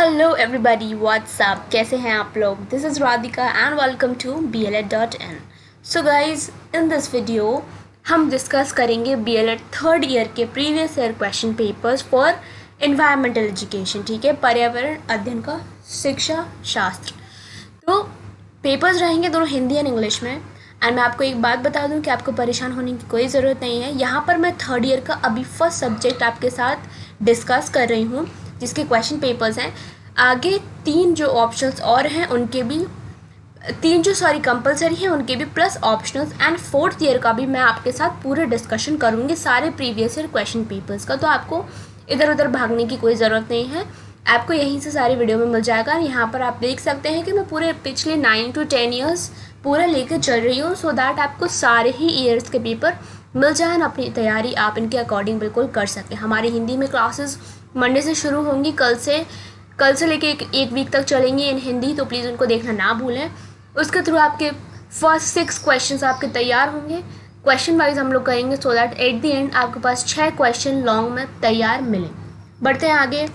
Hello everybody WhatsApp, कैसे हैं आप लोग। This is Radhika and welcome to BLED.in। So guys, in this video हम डिस्कस करेंगे BLED थर्ड ईयर के previous year question papers for environmental education. ठीक है, पर्यावरण अध्ययन का शिक्षा शास्त्र। तो पेपर्स रहेंगे दोनों हिंदी एंड इंग्लिश में। एंड मैं आपको एक बात बता दूं कि आपको परेशान होने की कोई ज़रूरत नहीं है। यहाँ पर मैं थर्ड ईयर का अभी फर्स्ट सब्जेक्ट आपके साथ डिस्कस कर रही हूँ, जिसके क्वेश्चन पेपर्स हैं। आगे तीन जो ऑप्शंस और हैं उनके भी कंपलसरी हैं उनके भी, plus optionals. And fourth year का भी मैं आपके साथ पूरे डिस्कशन करूँगी सारे प्रीवियस ईयर क्वेश्चन पेपर्स का। तो आपको इधर उधर भागने की कोई ज़रूरत नहीं है, आपको यहीं से सारी वीडियो में मिल जाएगा। यहाँ पर आप देख सकते हैं कि मैं पूरे पिछले 9 to 10 ईयर्स पूरा लेकर चल रही हूँ, सो दैट आपको सारे ही ईयर्स के पेपर मिल जाए ना। अपनी तैयारी आप इनके अकॉर्डिंग बिल्कुल कर सकें। हमारी हिंदी में क्लासेस मंडे से शुरू होंगी, कल से लेके एक वीक तक चलेंगी इन हिंदी, तो प्लीज़ उनको देखना ना भूलें। उसके थ्रू आपके फर्स्ट 6 क्वेश्चन आपके तैयार होंगे, क्वेश्चन वाइज हम लोग करेंगे, so that at the end आपके पास 6 क्वेश्चन लॉन्ग में तैयार मिलें। बढ़ते हैं आगे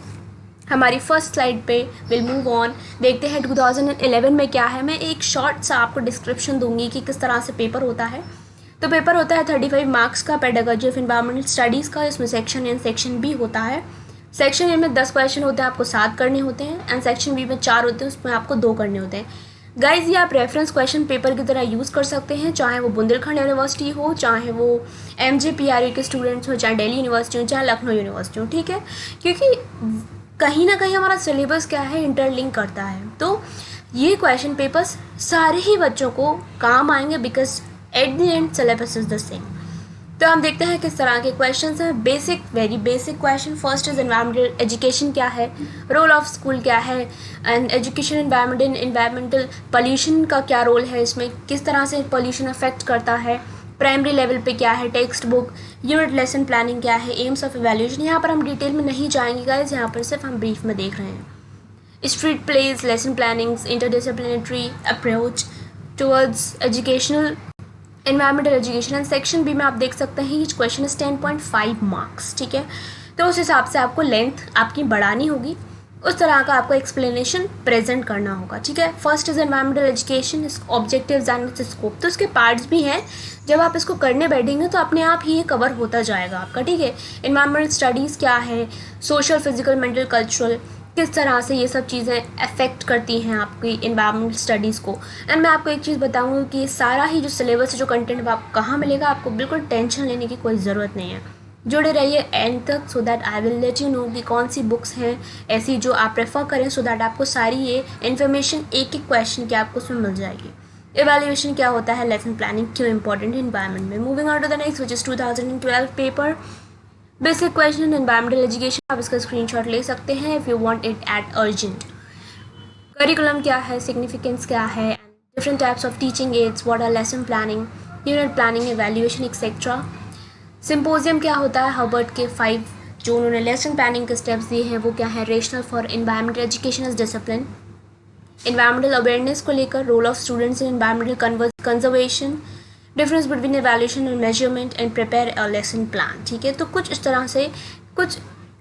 हमारी फर्स्ट स्लाइड पे, विल मूव ऑन। देखते हैं 2011 में क्या है। मैं एक शॉर्ट सा आपको डिस्क्रिप्शन दूंगी कि किस तरह से पेपर होता है। तो पेपर होता है 35 मार्क्स का, पेडागोजी ऑफ एनवायरमेंटल स्टडीज़ का। इसमें section A and section B होता है। सेक्शन ए में 10 क्वेश्चन होते हैं, आपको 7 करने होते हैं। एंड सेक्शन बी में 4 होते हैं, उसमें आपको 2 करने होते हैं। गाइज, ये आप रेफरेंस क्वेश्चन पेपर की तरह यूज़ कर सकते हैं, चाहे वो बुंदेलखंड यूनिवर्सिटी हो, चाहे वो MJPRU के स्टूडेंट्स हो, चाहे दिल्ली यूनिवर्सिटी हो, चाहे लखनऊ यूनिवर्सिटी हो। ठीक है, क्योंकि कहीं ना कहीं हमारा सिलेबस क्या है, इंटरलिंक करता है। तो ये क्वेश्चन पेपर्स सारे ही बच्चों को काम आएंगे, because at the end syllabus is the same. तो हम देखते हैं किस तरह के क्वेश्चंस हैं। Basic, very basic question. First is environmental education क्या है, रोल ऑफ स्कूल क्या है, and education environment in environmental pollution का क्या रोल है, इसमें किस तरह से पॉल्यूशन अफेक्ट करता है, प्राइमरी लेवल पे क्या है, text book, unit lesson planning क्या है, एम्स ऑफ एवेल्यूएशन। यहाँ पर हम डिटेल में नहीं जाएंगे गाइज, यहाँ पर सिर्फ हम ब्रीफ में देख रहे हैं। Street plays, lesson plannings, interdisciplinary approach towards educational environmental education. And section B में आप देख सकते हैं ईच क्वेश्चन इज 10.5 मार्क्स। ठीक है, तो उस हिसाब से आपको लेंथ आपकी बढ़ानी होगी, उस तरह का आपको एक्सप्लेनेशन प्रेजेंट करना होगा। ठीक है, first is environmental education, objectives and it's scope. तो इसके पार्ट्स भी हैं, जब आप इसको करने बैठेंगे तो अपने आप ही ये कवर होता जाएगा आपका। ठीक है, एनवायरमेंटल स्टडीज़ क्या है, सोशल, फिजिकल, मेंटल, कल्चरल, किस तरह से ये सब चीज़ें अफेक्ट करती हैं आपकी इन्वायरमेंटल स्टडीज़ को। एंड मैं आपको एक चीज़ बताऊंगी कि सारा ही जो सिलेबस है, जो कंटेंट आपको कहाँ मिलेगा, आपको बिल्कुल टेंशन लेने की कोई ज़रूरत नहीं है। जुड़े रहिए एंड तक, so that I will let you know कि कौन सी बुक्स हैं ऐसी जो आप प्रेफर करें, सो दैट आपको सारी ये इन्फॉर्मेशन एक एक क्वेश्चन की आपको उसमें मिल जाएगी। एवेल्यूएशन क्या होता है, लेसन प्लानिंग क्यों इंपॉर्टेंट है इन्वायरमेंट में। Moving on to the next, which is 2012 paper, basic question environmental education. आप इसका स्क्रीनशॉट ले सकते हैं if you want it at urgent. Curriculum क्या है, सिग्निफिकेंस क्या है, different types of teaching aids, what are lesson planning, unit planning, evaluation etcetera. Symposium क्या होता है, हर्बर्ट के 5 जो उन्होंने लेसन प्लानिंग के स्टेप्स दिए हैं वो क्या है, rational for environmental education as discipline, environmental awareness को लेकर, role of students in environmental conservation, difference between evaluation and measurement, and prepare a lesson plan. ठीक है, तो कुछ इस तरह से कुछ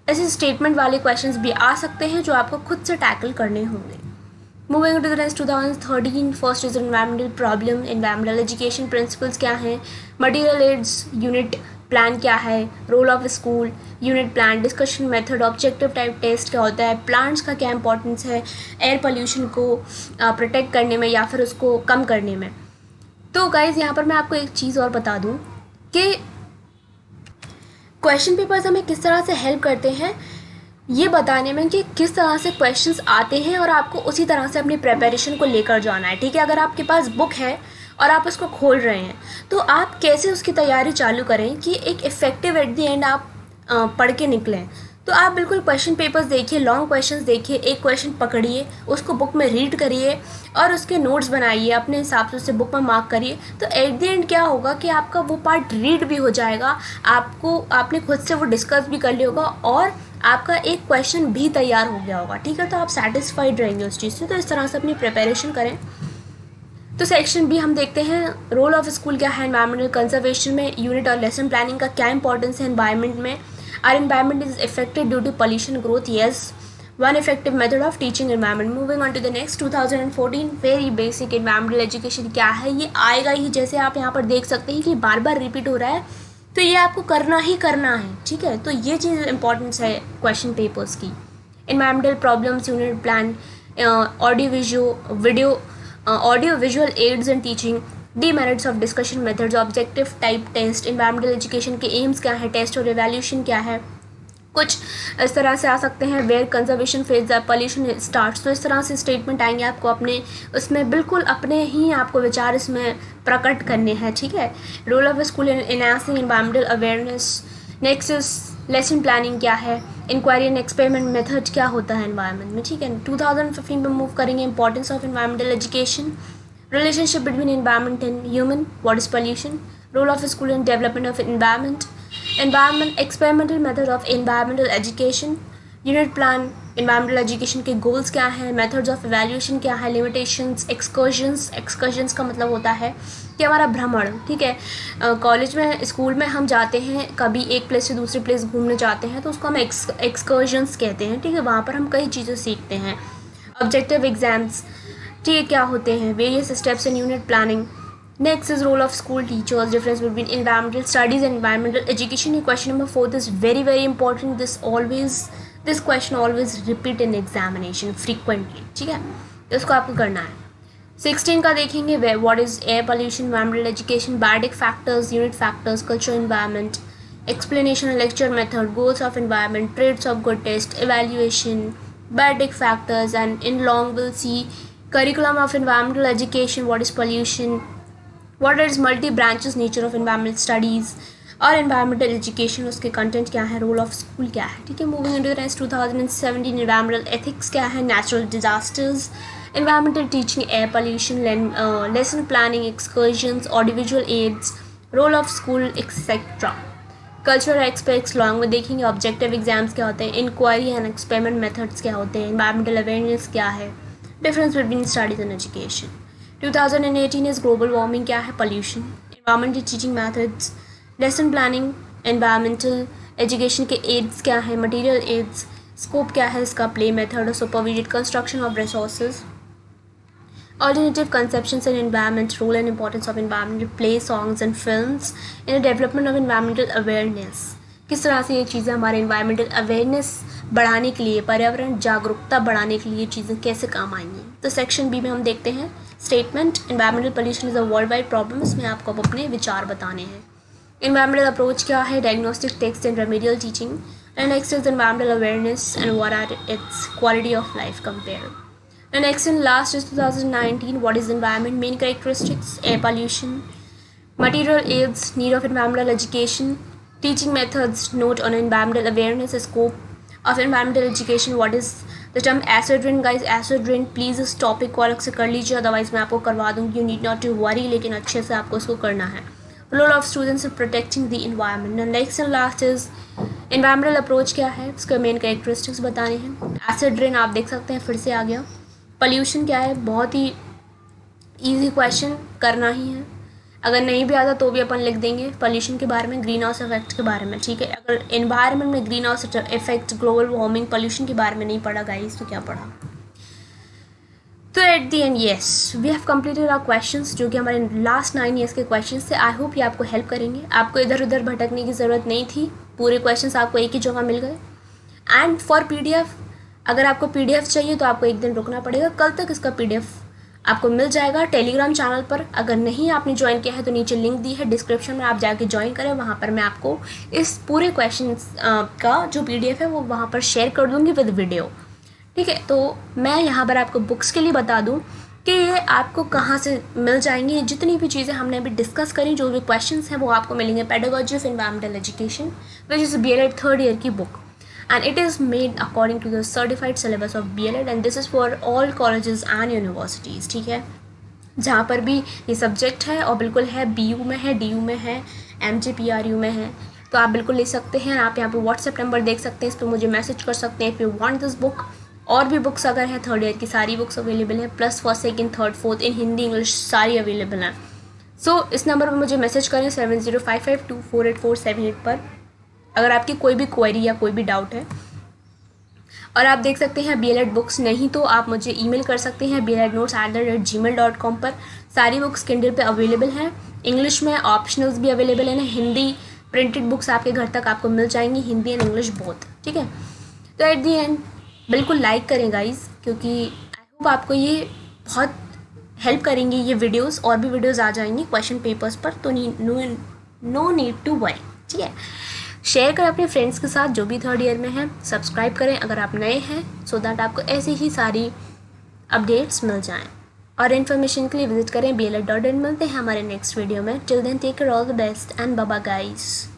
ऐसे स्टेटमेंट वाले क्वेश्चंस भी आ सकते हैं जो आपको खुद से टैकल करने होंगे। Moving to the next 2013, first is environmental problem, environmental education principles क्या हैं, मटीरियल एड्स, यूनिट प्लान क्या है, role of school, unit plan, discussion method, objective type test क्या होता है, प्लांट्स का क्या इंपॉर्टेंस है एयर पोल्यूशन को प्रोटेक्ट करने में या फिर उसको कम करने में। तो गाइज़, यहाँ पर मैं आपको एक चीज़ और बता दूँ कि क्वेश्चन पेपर्स हमें किस तरह से हेल्प करते हैं ये बताने में कि किस तरह से क्वेश्चंस आते हैं, और आपको उसी तरह से अपनी प्रिपरेशन को लेकर जाना है। ठीक है, अगर आपके पास बुक है और आप उसको खोल रहे हैं तो आप कैसे उसकी तैयारी चालू करें कि एक इफ़ेक्टिव एट द एंड आप पढ़ के निकलें। तो आप बिल्कुल क्वेश्चन पेपर्स देखिए, लॉन्ग क्वेश्चंस देखिए, एक क्वेश्चन पकड़िए, उसको बुक में रीड करिए और उसके नोट्स बनाइए, अपने हिसाब से उसे बुक में मार्क करिए। तो एट द एंड क्या होगा कि आपका वो पार्ट रीड भी हो जाएगा, आपने खुद से वो डिस्कस भी कर लिया होगा और आपका एक क्वेश्चन भी तैयार हो गया होगा। ठीक है, तो आप सेटिस्फाइड रहेंगे उस चीज़ से। तो इस तरह से अपनी प्रिपरेशन करें। तो सेक्शन बी हम देखते हैं, रोल ऑफ स्कूल क्या है एनवायरमेंटल कंजर्वेशन में, यूनिट और लेसन प्लानिंग का क्या इंपॉर्टेंस है एनवायरमेंट में, are environment is affected due to pollution growth, yes, one effective method of teaching environment. Moving on to the next 2014 very basic environmental education क्या है, ये आएगा ही, जैसे आप यहाँ पर देख सकते हैं कि बार बार रिपीट हो रहा है, तो ये आपको करना ही करना है, ठीक है। तो ये चीज़ इंपॉर्टेंस है क्वेश्चन पेपर्स की। Environmental problems unit plan, audio visual aids in teaching, demerits of discussion methods, objective type test, environmental education के एम्स क्या है, टेस्ट और एवेल्यूशन क्या है, कुछ इस तरह से आ सकते हैं। Where conservation phase the pollution starts, तो इस तरह से स्टेटमेंट आएंगे आपको अपने उसमें बिल्कुल अपने ही आपको विचार इसमें प्रकट करने हैं, ठीक है। Role of school in enhancing environmental awareness. Next is lesson planning क्या है, इंक्वायरी एंड एक्सपेरिमेंट मेथड क्या होता है एनवायरनमेंट में, ठीक है। 2015 में मूव करेंगे importance of environmental education, relationship between environment and human, what is pollution, role of school in development of environment, environment experimental method of environmental education, unit plan environmental education के goals क्या हैं, methods of evaluation क्या है, limitations, excursions का मतलब होता है कि हमारा भ्रमण, ठीक है। कॉलेज में स्कूल में हम जाते हैं, कभी एक प्लेस से दूसरी प्लेस घूमने जाते हैं, तो उसको हम excursions कहते हैं, ठीक है। वहाँ पर हम कई चीज़ें सीखते हैं। ऑब्जेक्टिव एग्जाम्स, ठीक है, क्या होते हैं, various steps in unit planning. Next is role of school teachers, difference between environmental studies and environmental education. Question number 4 is very important. This question always repeat in examination frequently, ठीक है, तो इसको आपको करना है। 16 का देखेंगे, what is air pollution, environmental education, biotic factors, unit factors, cultural environment, explanation and lecture method, goals of environment, traits of good taste, evaluation, biotic factors, and in long we'll see curriculum of environmental education, what is pollution, what is multi branches nature of environmental studies और environmental education, उसके content क्या है, role of school क्या है, ठीक है। Moving into the next 2017 environmental ethics क्या है, natural disasters, environmental teaching, air pollution, lesson planning, excursions, audiovisual aids, role of school etc. Cultural aspects long में देखेंगे। ऑब्जेक्टिव एग्जाम्स क्या होते हैं, इंक्वायरी एंड एक्सपेरिमेंट मेथड्स क्या होते हैं, environmental awareness क्या है, difference between studies and education. 2018 is global warming क्या है, pollution, environmental teaching methods, lesson planning, environmental education के एड्स क्या है, मटेरियल एड्स, स्कोप क्या है इसका, प्ले मेथड और supervision, construction of resources, alternative conceptions in environment, role and importance of environmental play, songs and films in the development of environmental awareness। किस तरह से ये चीज़ें हमारे environmental awareness बढ़ाने के लिए, पर्यावरण जागरूकता बढ़ाने के लिए चीज़ें कैसे काम आएंगी। तो सेक्शन बी में हम देखते हैं statement, environmental pollution is a worldwide problem, इसमें आपको अपने विचार बताने हैं। environmental approach क्या है, diagnostic text and remedial teaching, and next is environmental awareness and what are its quality of life compared। And next and last is 2019, what is environment, main characteristics, air pollution, material aids, need of environmental education, teaching methods, note on environmental awareness, scope of environmental education, what is the term acid rain, guys acid rain please इस topic को अलग से कर लीजिए, otherwise मैं आपको करवा दूँगी, you need not to worry, लेकिन अच्छे से आपको इसको करना है। role of students in protecting the environment, and next and last is environmental approach क्या है, इसके main characteristics बताने हैं। acid rain आप देख सकते हैं फिर से आ गया। पोल्यूशन क्या है, बहुत ही इजी क्वेश्चन, करना ही है, अगर नहीं भी आता तो भी अपन लिख देंगे पोल्यूशन के बारे में, ग्रीन हाउस इफेक्ट के बारे में, ठीक है। अगर एनवायरनमेंट में green house effect, global warming, pollution के बारे में नहीं पढ़ा गाइस तो क्या पढ़ा। तो at the end yes we have completed our questions, जो कि हमारे लास्ट 9 ईयर्स के क्वेश्चंस थे। आई होप ये आपको हेल्प करेंगे, आपको इधर उधर भटकने की ज़रूरत नहीं थी, पूरे क्वेश्चंस आपको एक ही जगह मिल गए। एंड फॉर PDF, अगर आपको PDF चाहिए तो आपको एक दिन रुकना पड़ेगा, कल तक इसका PDF आपको मिल जाएगा टेलीग्राम चैनल पर। अगर नहीं आपने ज्वाइन किया है तो नीचे लिंक दी है डिस्क्रिप्शन में, आप जाके ज्वाइन करें, वहाँ पर मैं आपको इस पूरे क्वेश्चन का जो PDF है वो वहाँ पर शेयर कर दूँगी विद वीडियो, ठीक है। तो मैं यहाँ पर आपको बुक्स के लिए बता दूँ कि ये आपको कहाँ से मिल जाएंगी। जितनी भी चीज़ें हमने अभी डिस्कस करी, जो भी क्वेश्चन हैं वो आपको मिलेंगे pedagogy of environmental education which is BLED 3rd year की book, and it is made according to the certified syllabus of BLED and this is for all colleges and universities, ठीक है। जहाँ पर भी ये सब्जेक्ट है और बिल्कुल है, BU में है, DU में है, MJPRU में है, तो आप बिल्कुल ले सकते हैं। आप यहाँ पर व्हाट्सएप नंबर देख सकते हैं, इस पर मुझे मैसेज कर सकते हैं if you want this book. और भी बुक्स अगर है 3rd ईयर की सारी बुक्स अवेलेबल हैं, plus 1st, 2nd, 3rd, 4th इन हिंदी इंग्लिश सारी अवेलेबल हैं। सो इस नंबर पर मुझे मैसेज करें 7055248478 पर, अगर आपकी कोई भी क्वेरी या कोई भी डाउट है। और आप देख सकते हैं BLED बुक्स, नहीं तो आप मुझे ईमेल कर सकते हैं blednotes@gmail.com पर। सारी बुक्स किंडल पे अवेलेबल हैं, इंग्लिश में ऑप्शनल्स भी अवेलेबल हैं, हिंदी प्रिंटेड बुक्स आपके घर तक आपको मिल जाएंगी, हिंदी एंड इंग्लिश बोथ, ठीक है। तो एट दी एंड बिल्कुल लाइक करें गाइस, क्योंकि आई होप आपको ये बहुत हेल्प करेंगी ये वीडियोस, और भी वीडियोस आ जाएंगी क्वेश्चन पेपर्स पर, तो नो नीड टू वरी, ठीक है। शेयर करें अपने फ्रेंड्स के साथ जो भी थर्ड ईयर में हैं, सब्सक्राइब करें अगर आप नए हैं, सो दैट आपको ऐसी ही सारी अपडेट्स मिल जाएं। और इन्फॉर्मेशन के लिए विजिट करें bled.in। मिलते हैं हमारे नेक्स्ट वीडियो में। Till then take care, all the best and bye bye guys.